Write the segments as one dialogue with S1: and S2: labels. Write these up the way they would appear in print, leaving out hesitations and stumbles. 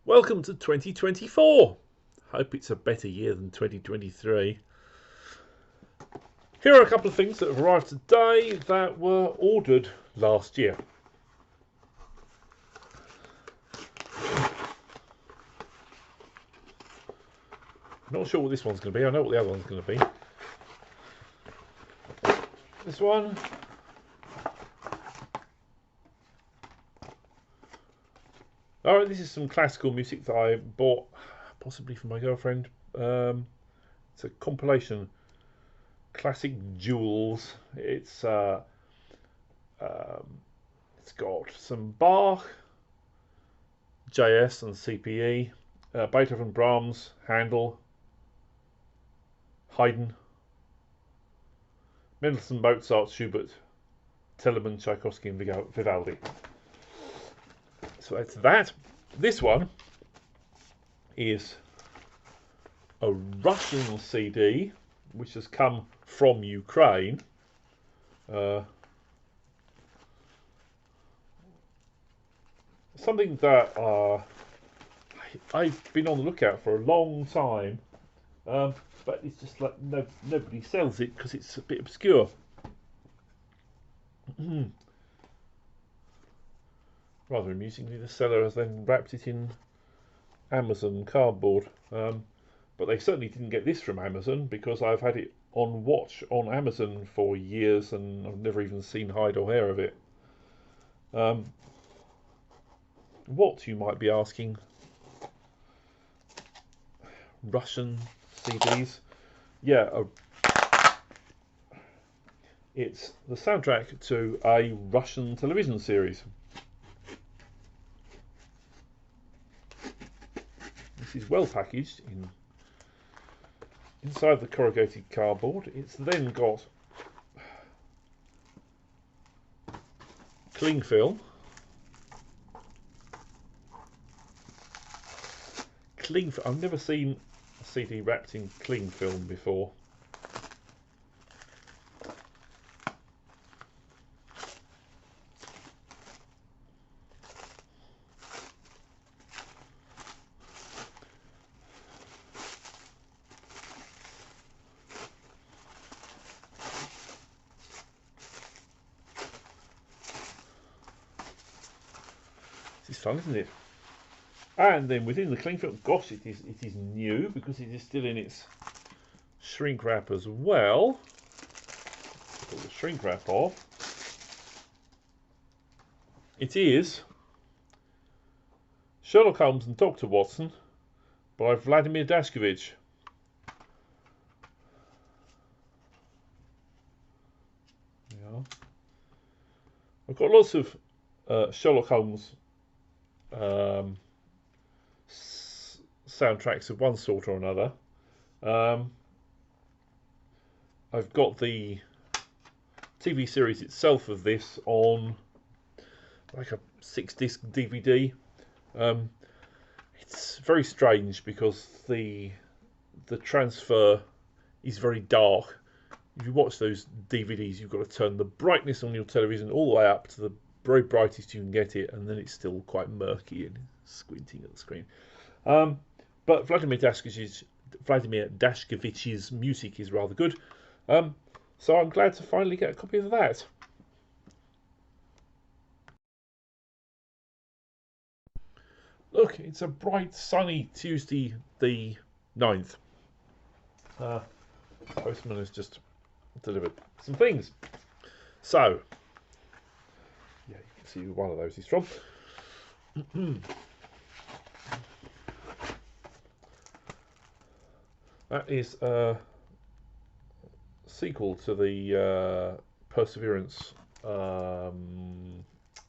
S1: Welcome to 2024. Hope it's a better year than 2023. Here are a couple of things that have arrived today that were ordered last year. Not sure what this one's going to be. I know what the other one's going to be. This one. Alright, this is some classical music that I bought, possibly for my girlfriend. It's a compilation, Classic Jewels. It's got some Bach, JS and CPE, Beethoven, Brahms, Handel, Haydn, Mendelssohn, Mozart, Schubert, Telemann, Tchaikovsky and Vivaldi. So that's that. This one is a Russian CD which has come from Ukraine. Something that I've been on the lookout for a long time, but it's just like nobody sells it because it's a bit obscure. Rather amusingly, the seller has then wrapped it in Amazon cardboard. But they certainly didn't get this from Amazon, because I've had it on watch on Amazon for years and I've never even seen hide or hair of it. What, you might be asking? Russian CDs? Yeah, it's the soundtrack to a Russian television series. Is well packaged inside the corrugated cardboard. It's then got cling film, I've never seen a CD wrapped in cling film before. This is fun, isn't it? And then within the cling film, gosh, it is new because it is still in its shrink wrap as well. Pull the shrink wrap off. It is Sherlock Holmes and Dr. Watson by Vladimir Dashkevich. Yeah. I've got lots of Sherlock Holmes soundtracks of one sort or another. I've got the TV series itself of this on like a 6-disc DVD. It's very strange because the transfer is very dark. If you watch those DVDs, you've got to turn the brightness on your television all the way up to the very brightest you can get it, and then it's still quite murky and squinting at the screen. But Vladimir Dashkevich's music is rather good, so I'm glad to finally get a copy of that. Look, it's a bright, sunny Tuesday the 9th. Postman has just delivered some things. So, yeah, you can see who one of those is from. That is a sequel to the Perseverance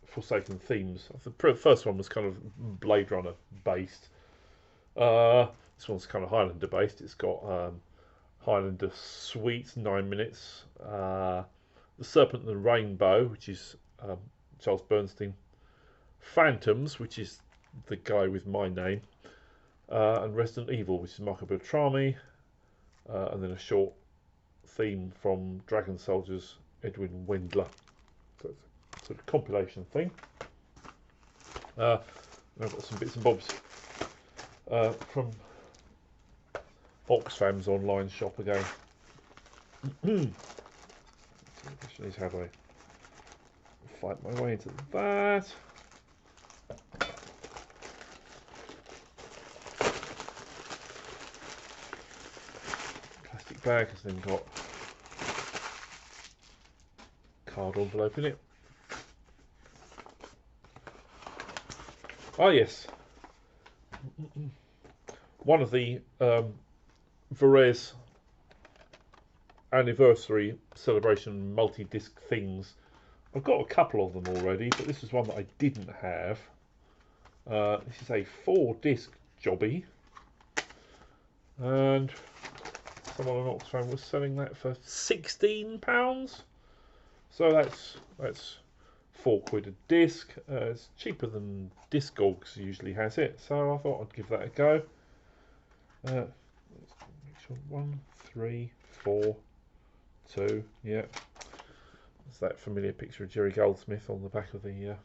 S1: Forsaken Themes. The first one was kind of Blade Runner based. This one's kind of Highlander based. It's got Highlander Suite, 9 minutes. The Serpent and the Rainbow, which is Charles Bernstein. Phantoms, which is the guy with my name. And Resident Evil, which is Marco Beltrami. And then a short theme from Dragon Soldiers, Edwin Wendler. So it's a sort of compilation thing. I've got some bits and bobs from Oxfam's online shop again. The question is, how do I fight my way into that? Plastic bag has then got card envelope in it. Ah yes, one of the Varese anniversary celebration multi-disc things. I've got a couple of them already, but this is one that I didn't have. This is a 4-disc jobby, and someone on Oxfam was selling that for £16. So that's £4 a disc. It's cheaper than Discogs usually has it, so I thought I'd give that a go. Let's make sure 1, 3, 4, 2. Yeah, that's that familiar picture of Jerry Goldsmith on the back of the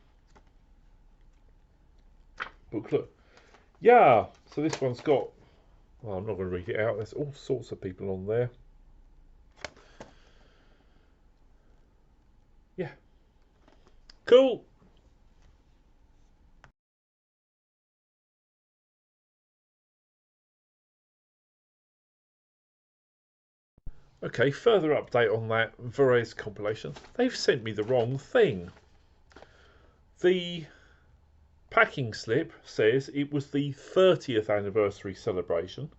S1: booklet. Yeah, so this one's got. Well, I'm not going to read it out. There's all sorts of people on there. Yeah. Cool. Okay, further update on that Varese compilation. They've sent me the wrong thing. The packing slip says it was the 30th anniversary celebration.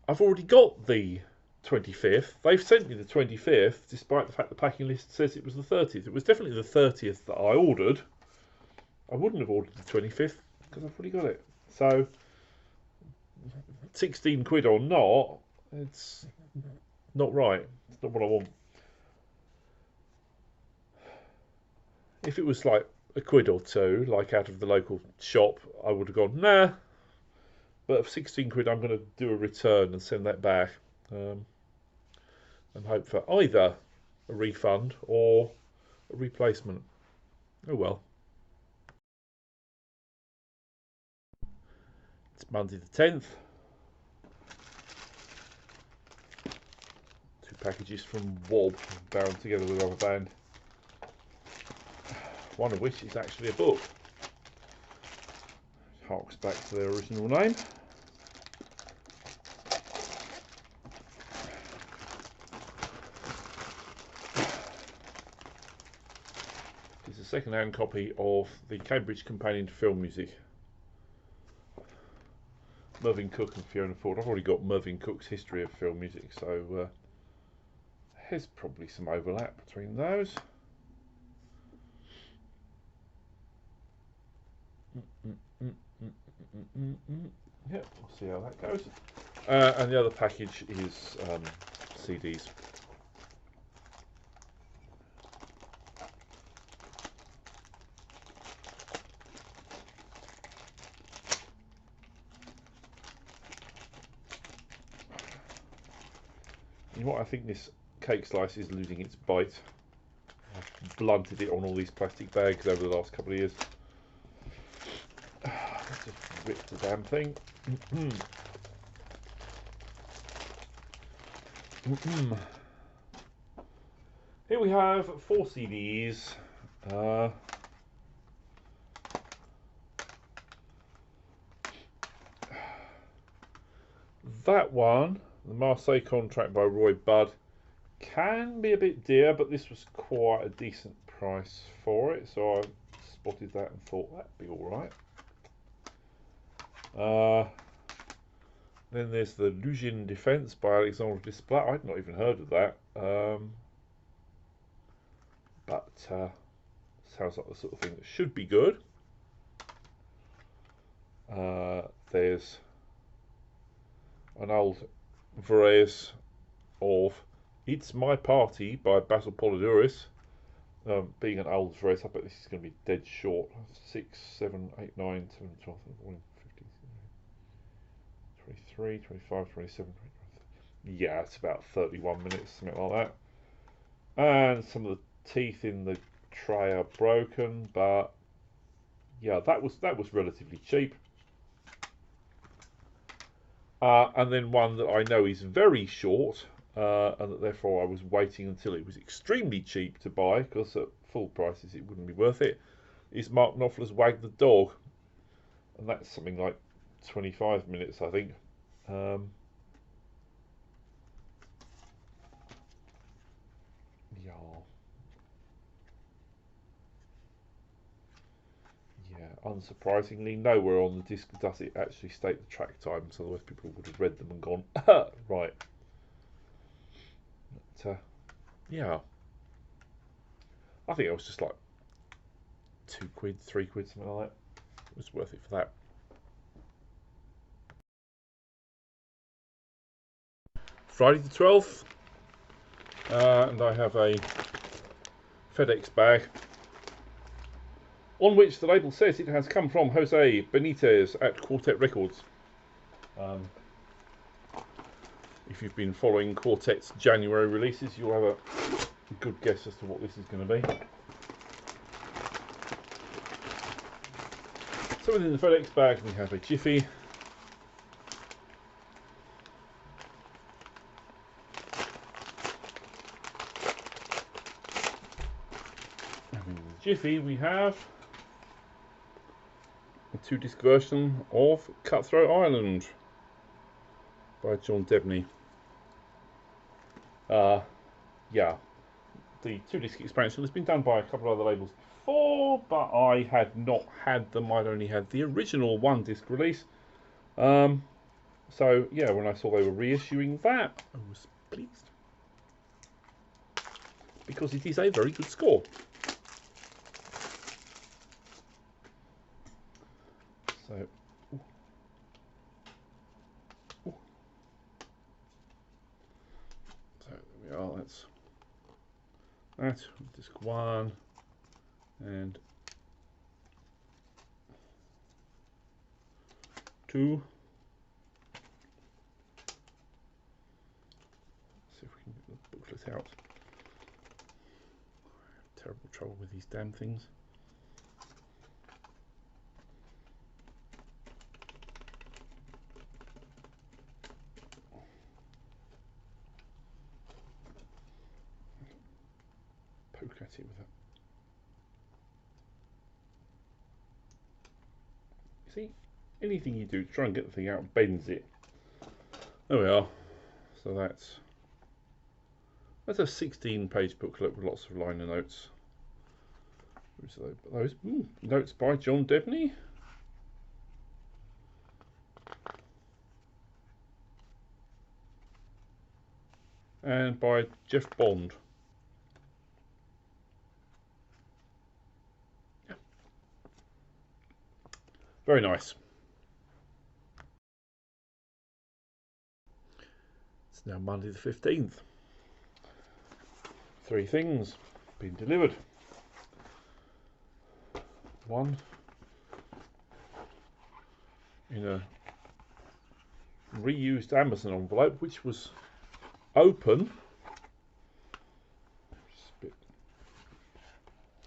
S1: I've already got the 25th. They've sent me the 25th, despite the fact the packing list says it was the 30th. It was definitely the 30th that I ordered. I wouldn't have ordered the 25th because I've already got it. So, £16 or not, it's not right. It's not what I want. If it was like £1 or £2, like out of the local shop, I would have gone, nah. But for £16, I'm going to do a return and send that back. And hope for either a refund or a replacement. Oh well. It's Monday the 10th. 2 packages from Wob, bound together with another band. One of which is actually a book. Harks back to their original name. It's a second-hand copy of the Cambridge Companion to Film Music. Mervyn Cook and Fiona Ford. I've already got Mervyn Cook's history of film music, so there's probably some overlap between those. Yeah, we'll see how that goes. And the other package is CDs. You know what, I think this cake slice is losing its bite. I've blunted it on all these plastic bags over the last couple of years. Let's just rip the damn thing. Here we have 4 CDs. That one, the Marseille Contract by Roy Budd, can be a bit dear, but this was quite a decent price for it, so I spotted that and thought that'd be alright. Then there's the Lugin Defence by Alexandre Desplat. I'd not even heard of that, but sounds like the sort of thing that should be good. There's an old Varese of It's My Party by Basil Polidouris. Being an old Varese, I bet this is going to be dead short. 6, 7, 8, 9, 10, 12, 13, 15, 23, 25, 27. Yeah, it's about 31 minutes, something like that. And some of the teeth in the tray are broken, but yeah, that was relatively cheap. and then one that I know is very short, and that therefore I was waiting until it was extremely cheap to buy, because at full prices it wouldn't be worth it, is Mark Knopfler's Wag the Dog. And that's something like 25 minutes, I think. Yeah, unsurprisingly, nowhere on the disc does it actually state the track times, otherwise people would have read them and gone, right. But, yeah. I think it was just like £2, £3, something like that. It was worth it for that. Friday the 12th, and I have a FedEx bag on which the label says it has come from Jose Benitez at Quartet Records. If you've been following Quartet's January releases, you'll have a good guess as to what this is going to be. So within the FedEx bag we have a Jiffy, and in the Jiffy we have a 2-disc version of Cutthroat Island by John Debney. Yeah, the 2-disc expansion has been done by a couple of other labels before, but I had not had them. I'd only had the original 1-disc release. So yeah, when I saw they were reissuing that, I was pleased, because it is a very good score. So, so there we are. That's that, disc 1 and 2. See if we can get the booklet out. Terrible trouble with these damn things. Poke at it with it. See, anything you do, try and get the thing out, bends it. There we are. So that's a 16-page booklet with lots of liner notes. Those notes by John Debney. And by Jeff Bond. Yeah. Very nice. It's now Monday the 15th. 3 things been delivered. 1 in a reused Amazon envelope, which was open.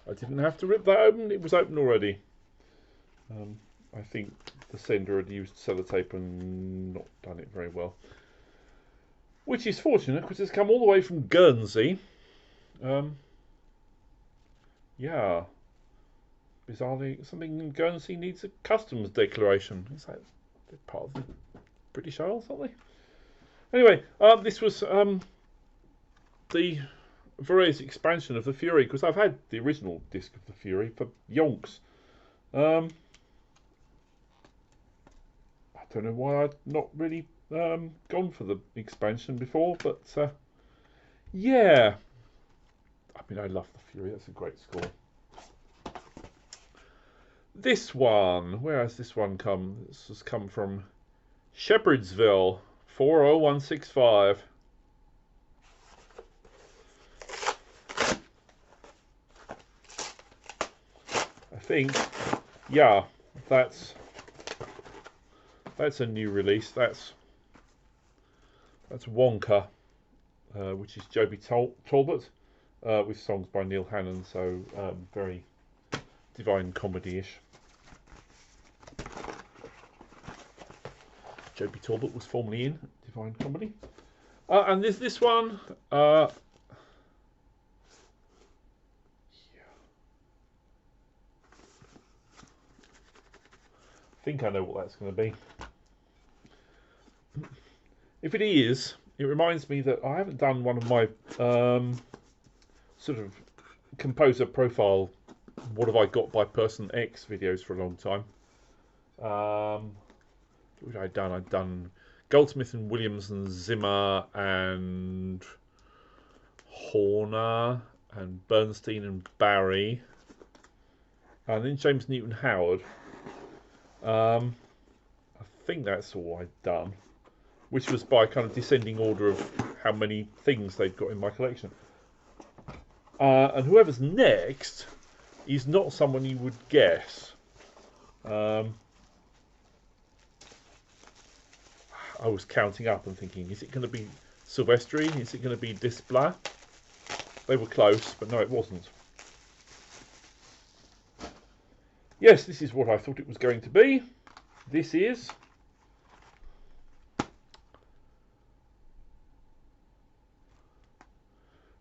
S1: I didn't have to rip that open, it was open already. I think the sender had used sellotape and not done it very well. Which is fortunate, because it's come all the way from Guernsey. Yeah. Bizarrely, something in Guernsey needs a customs declaration. Is that they're part of the British Isles, aren't they? Anyway, this was the various expansion of the Fury, because I've had the original disc of the Fury for yonks. I don't know why I'd not really gone for the expansion before, but yeah. I mean, I love the Fury, that's a great score. This one, where has this one come? This has come from Shepherdsville, 40165. I think, yeah, that's a new release. That's Wonka, which is Joby Talbot, with songs by Neil Hannon, so very Divine Comedy-ish. J.B. Talbot was formerly in Divine Comedy. And there's this one. I think I know what that's going to be. If it is, it reminds me that I haven't done one of my sort of composer profile, what have I got by person X videos for a long time. What have I done? I've done Goldsmith and Williams and Zimmer and Horner and Bernstein and Barry, and then James Newton Howard. I think that's all I've done, which was by kind of descending order of how many things they've got in my collection. And whoever's next is not someone you would guess. I was counting up and thinking, is it going to be Silvestri? Is it going to be Desplat? They were close, but no, it wasn't. Yes, this is what I thought it was going to be. This is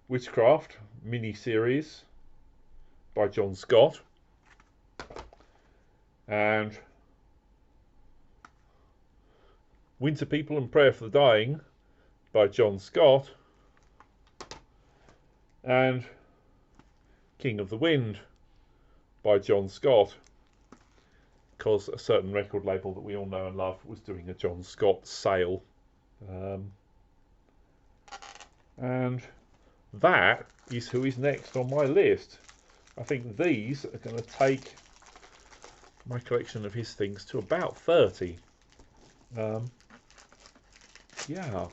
S1: Witchcraft mini-series by John Scott, and Winter People and Prayer for the Dying by John Scott, and King of the Wind by John Scott, because a certain record label that we all know and love was doing a John Scott sale. And that is who is next on my list. I think these are going to take my collection of his things to about 30. Yeah.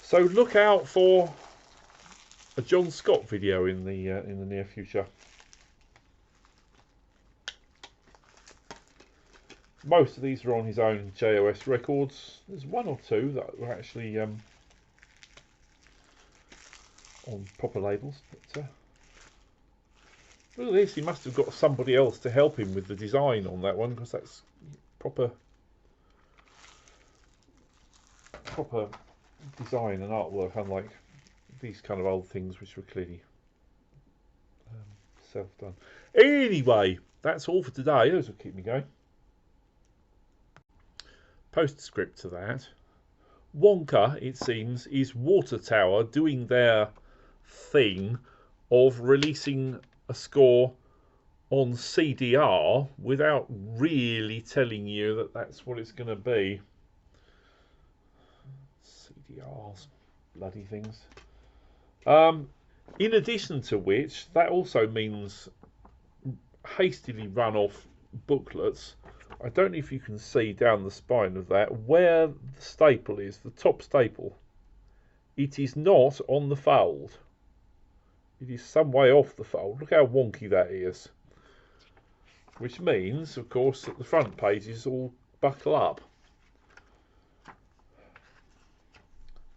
S1: So look out for a John Scott video in the near future. Most of these are on his own JOS records. There's one or two that were actually on proper labels. But look at this, he must have got somebody else to help him with the design on that one, because that's proper design and artwork, unlike these kind of old things which were clearly self-done. Anyway, that's all for today. Those will keep me going. Postscript to that. Wonka, it seems, is Water Tower doing their thing of releasing a score on CDR without really telling you that that's what it's going to be. CDRs, bloody things. In addition to which, that also means hastily run off booklets. I don't know if you can see down the spine of that where the staple is, the top staple. It is not on the fold. It is some way off the fold. Look how wonky that is. Which means, of course, that the front pages all buckle up.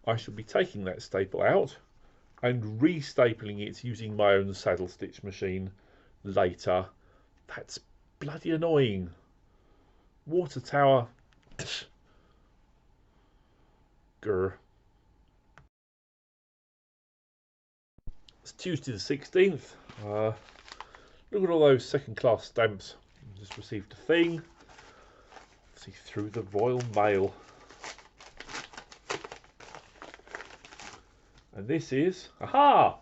S1: I shall be taking that staple out and restapling it using my own saddle stitch machine later. That's bloody annoying. Water Tower. Grr. It's Tuesday the 16th. Look at all those second class stamps. I just received a thing. See through the Royal Mail. And this is, aha!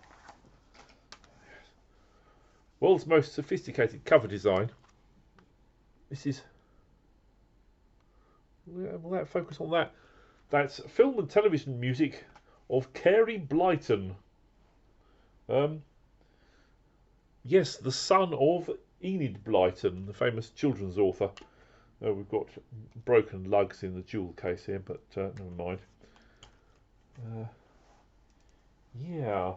S1: World's most sophisticated cover design. This is, will that focus on that? That's film and television music of Carey Blyton. Yes, the son of Enid Blyton, the famous children's author. We've got broken lugs in the jewel case here, but never mind. Yeah.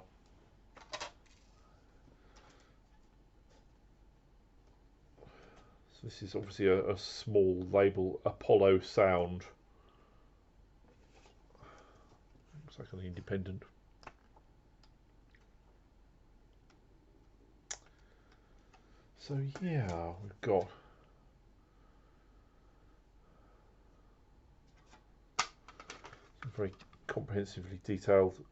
S1: So this is obviously a small label, Apollo Sound. Looks like an independent. So yeah, we've got very comprehensively detailed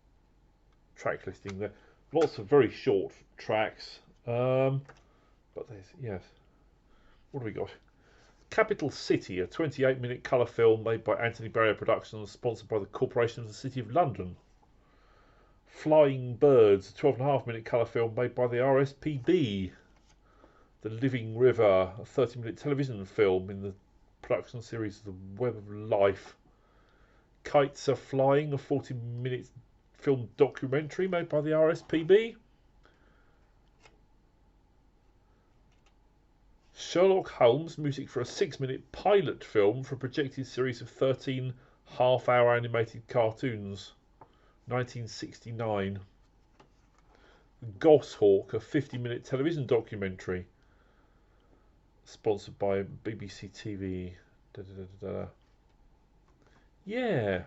S1: track listing there. Lots of very short tracks, but there's, yes. What have we got? Capital City, a 28-minute colour film made by Anthony Barrier Productions, sponsored by the Corporation of the City of London. Flying Birds, a 12.5-minute colour film made by the RSPB. The Living River, a 30-minute television film in the production series The Web of Life. Kites Are Flying, a 40-minute film documentary made by the RSPB. Sherlock Holmes, music for a 6-minute pilot film for a projected series of 13 half-hour animated cartoons. 1969. Goshawk, a 50-minute television documentary. Sponsored by BBC TV. Da, da, da, da. Yeah.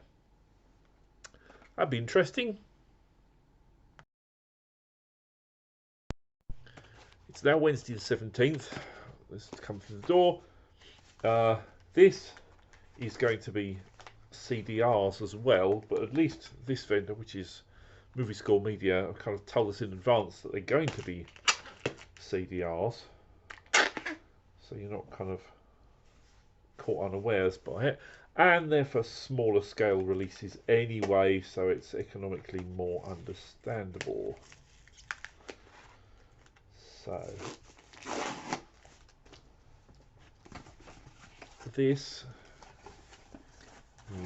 S1: That'd be interesting. It's now Wednesday the 17th. This has come through the door. This is going to be CDRs as well, but at least this vendor, which is Movie School Media, have kind of told us in advance that they're going to be CDRs. So you're not kind of caught unawares by it. And they're for smaller scale releases anyway, so it's economically more understandable. So this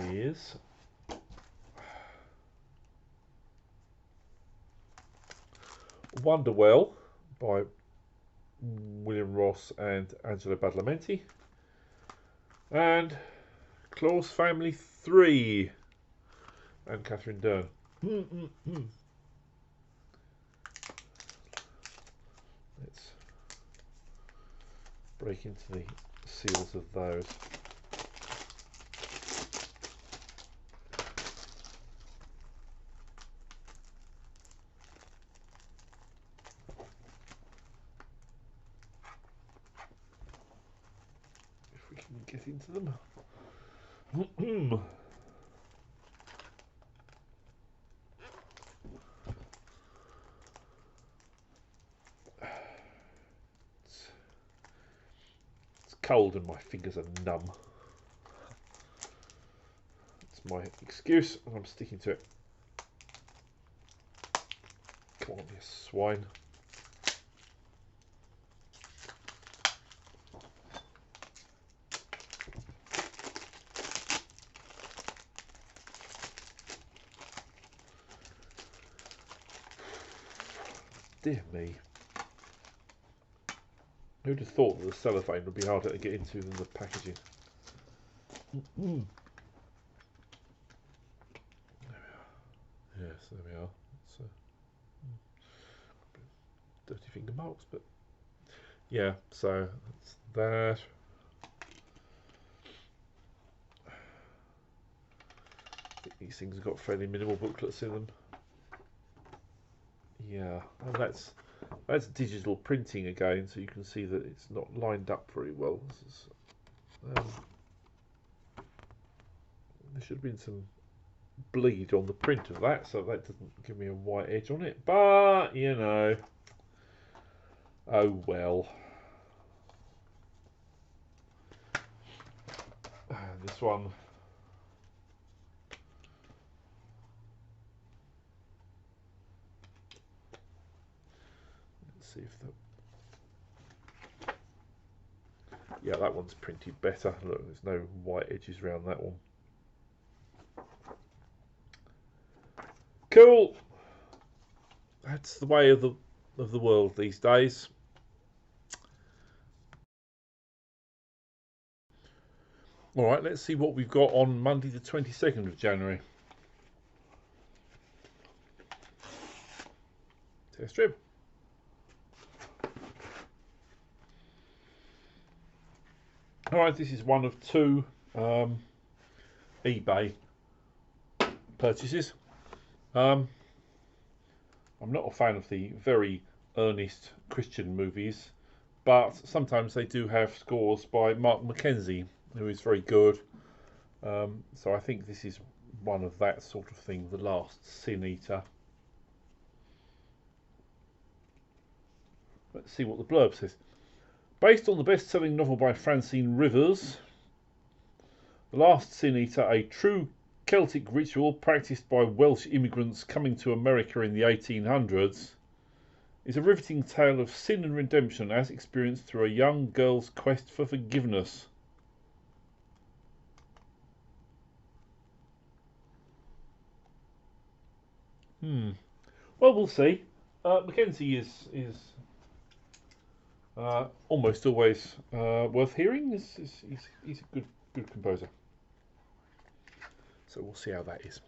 S1: is Wonderwell by William Ross and Angelo Badalamenti, and Claus Family 3 and Catherine Dern. Let's break into the seals of those. If we can get into them. It's cold and my fingers are numb. It's my excuse and I'm sticking to it. Come on, you swine. Dear me. Who'd have thought that the cellophane would be harder to get into than the packaging? There we are. Yes, there we are. So, dirty finger marks, but yeah, so that's that. These things have got fairly minimal booklets in them. Yeah, and that's digital printing again, so you can see that it's not lined up very well. There should have been some bleed on the print of that, so that doesn't give me a white edge on it, but you know, oh well. And this one, let's see if the, yeah, that one's printed better. Look, there's no white edges around that one. Cool. That's the way of the world these days. All right, let's see what we've got on Monday the 22nd of January. Test strip. All right, this is one of two eBay purchases. I'm not a fan of the very earnest Christian movies, but sometimes they do have scores by Mark Mackenzie, who is very good. So I think this is one of that sort of thing, The Last Sin Eater. Let's see what the blurb says. Based on the best-selling novel by Francine Rivers, The Last Sin Eater, a true Celtic ritual practiced by Welsh immigrants coming to America in the 1800s, is a riveting tale of sin and redemption as experienced through a young girl's quest for forgiveness. Well, we'll see. Mackenzie is almost always worth hearing. He's a good composer. So we'll see how that is.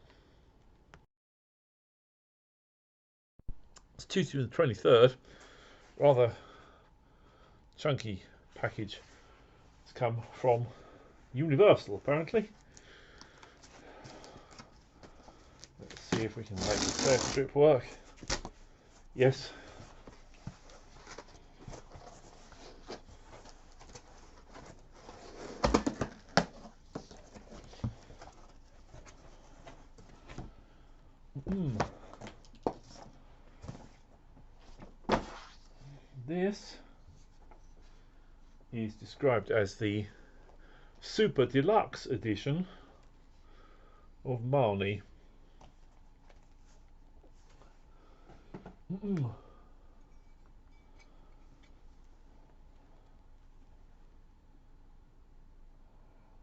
S1: It's Tuesday the 23rd. Rather chunky package. It's come from Universal, apparently. Let's see if we can make the tear strip work. Yes. This is described as the Super Deluxe edition of Marnie.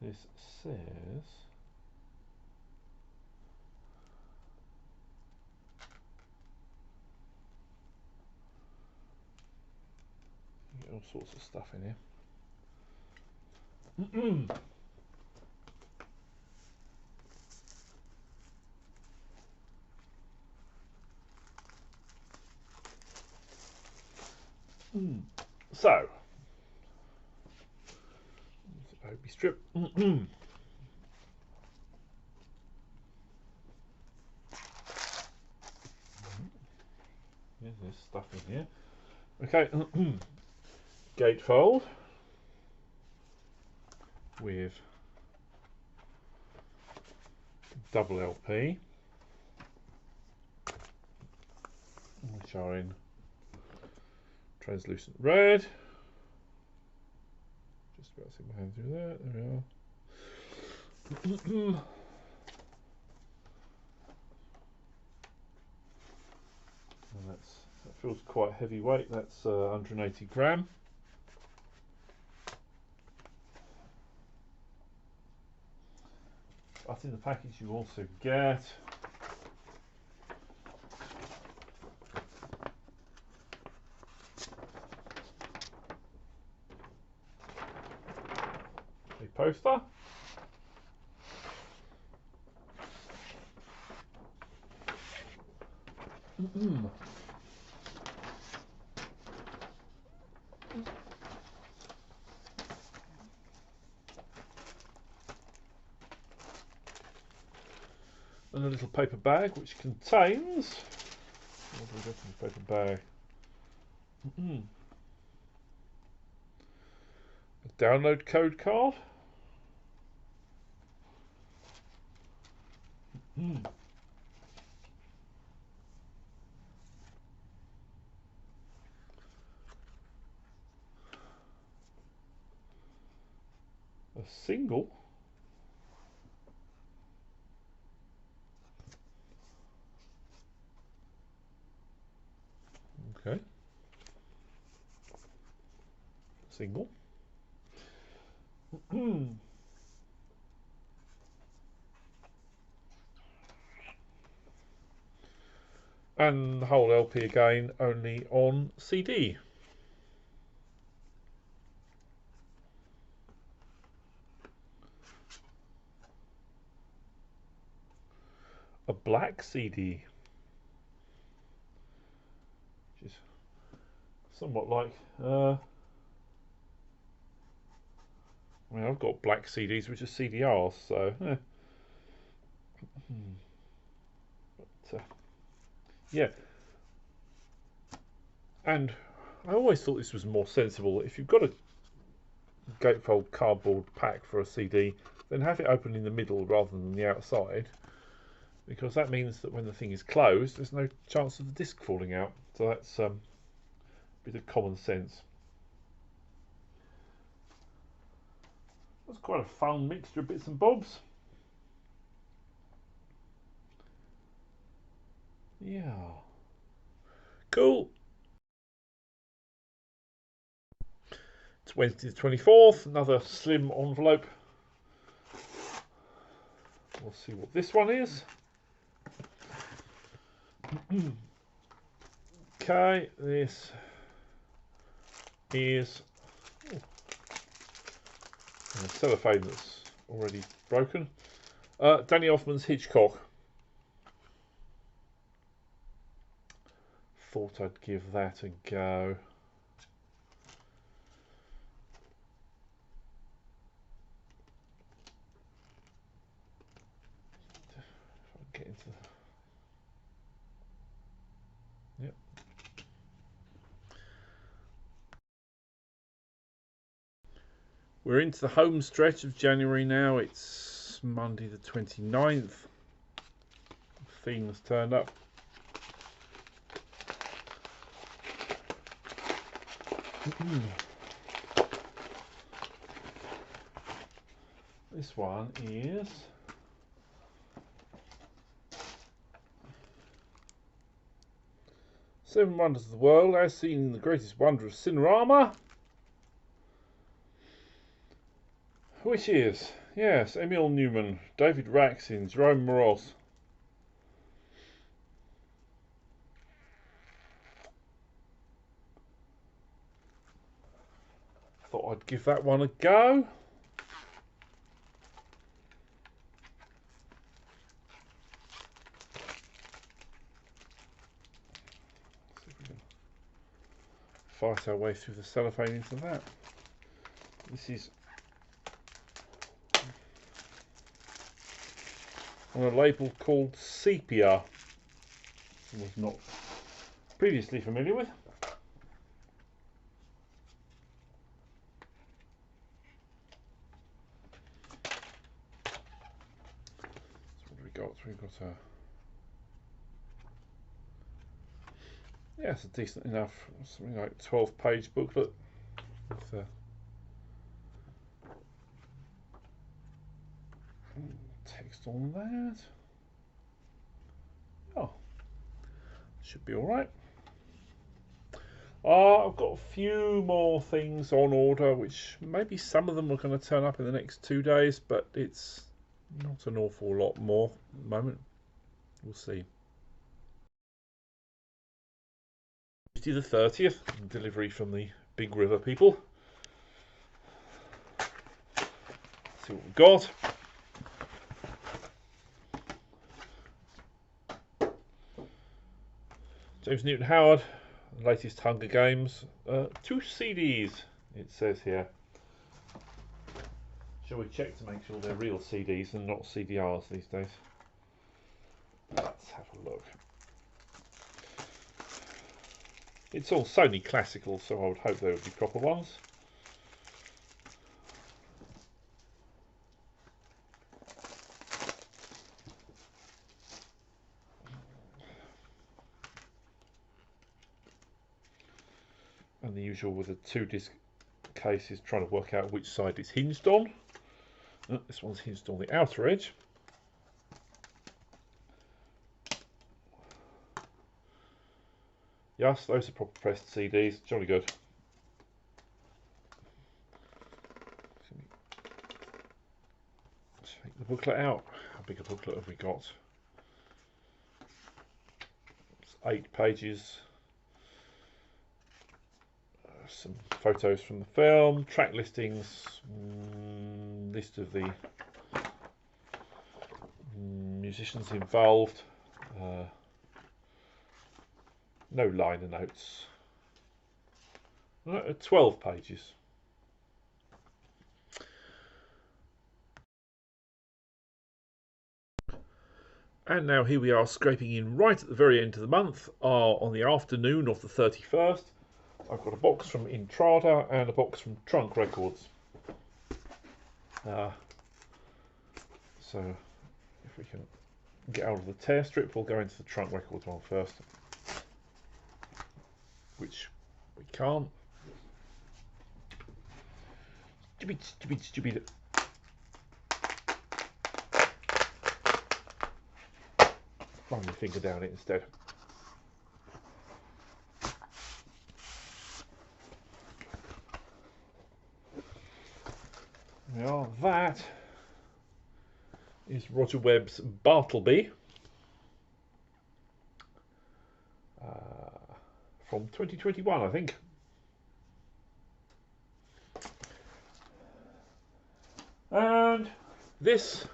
S1: This says all sorts of stuff in here. So, Obi strip. There's stuff in here. Okay, gatefold with double LP, which are in translucent red. Just about to see my hand through that. There we are. And that feels quite heavyweight. That's 180 gram. But in the package you also get a poster, and a little paper bag which contains, what do we got in the paper bag? A download code card. A single. Okay. Single. And the whole LP again, only on CD. A black CD, which is somewhat like, I mean, I've got black CDs which are CDRs, so but, yeah. And I always thought this was more sensible. If you've got a gatefold cardboard pack for a CD, then have it open in the middle rather than the outside, because that means that when the thing is closed, there's no chance of the disc falling out. So that's a bit of common sense. That's quite a fun mixture of bits and bobs. Yeah. Cool. It's Wednesday the 24th, another slim envelope. We'll see what this one is. Okay, this is a cellophane that's already broken. Danny Elfman's Hitchcock. Thought I'd give that a go. If I can get into the... Yep. We're into the home stretch of January now. It's Monday the 29th. The theme has turned up. This one is Seven Wonders of the World as seen in the greatest wonder of Cinerama. Which is, yes, Emil Newman, David Raksin, Jerome Moroz. Thought I'd give that one a go. See if we can fight our way through the cellophane into that. This is on a label called Sepia, I was not previously familiar with. So what have we got? We've got a... Yeah, it's a decent enough, something like 12-page booklet with text on that. Oh, should be all right. I've got a few more things on order, which maybe some of them are going to turn up in the next 2 days, but it's not an awful lot more at the moment. We'll see. Tuesday the 30th, delivery from the Big River people. See what we've got. James Newton Howard, the latest Hunger Games. 2 CDs, it says here. Shall we check to make sure they're real CDs and not CDRs these days? Let's have a look. It's all Sony classical, so I would hope they would be proper ones. And the usual with a 2-disc case is trying to work out which side it's hinged on. This one's hinged on the outer edge. Yes, those are proper pressed CDs. Jolly good. Take the booklet out. How big a booklet have we got? It's 8 pages. Some photos from the film, track listings, list of the musicians involved, no liner notes. 12 pages. And now here we are, scraping in right at the very end of the month, on the afternoon of the 31st. I've got a box from Intrada and a box from Trunk Records. So if we can get out of the tear strip. We'll go into the Trunk Records one first, which we can't. Stupid. Run my finger down it instead. Now that is Roger Webb's Bartleby from 2021, I think. And this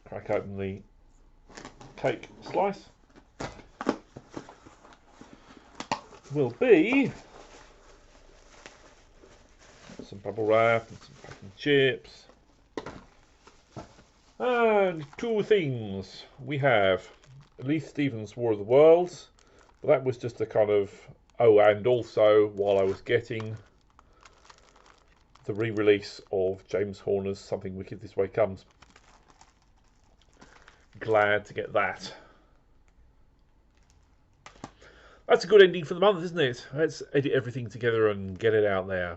S1: crack open the cake slice. Will be some bubble wrap and some packing chips. And two things. We have Lee Stevens' War of the Worlds, but that was just a kind of, oh, and also while I was getting the re-release of James Horner's Something Wicked This Way Comes. Glad to get that. That's a good ending for the month, isn't it? Let's edit everything together and get it out there.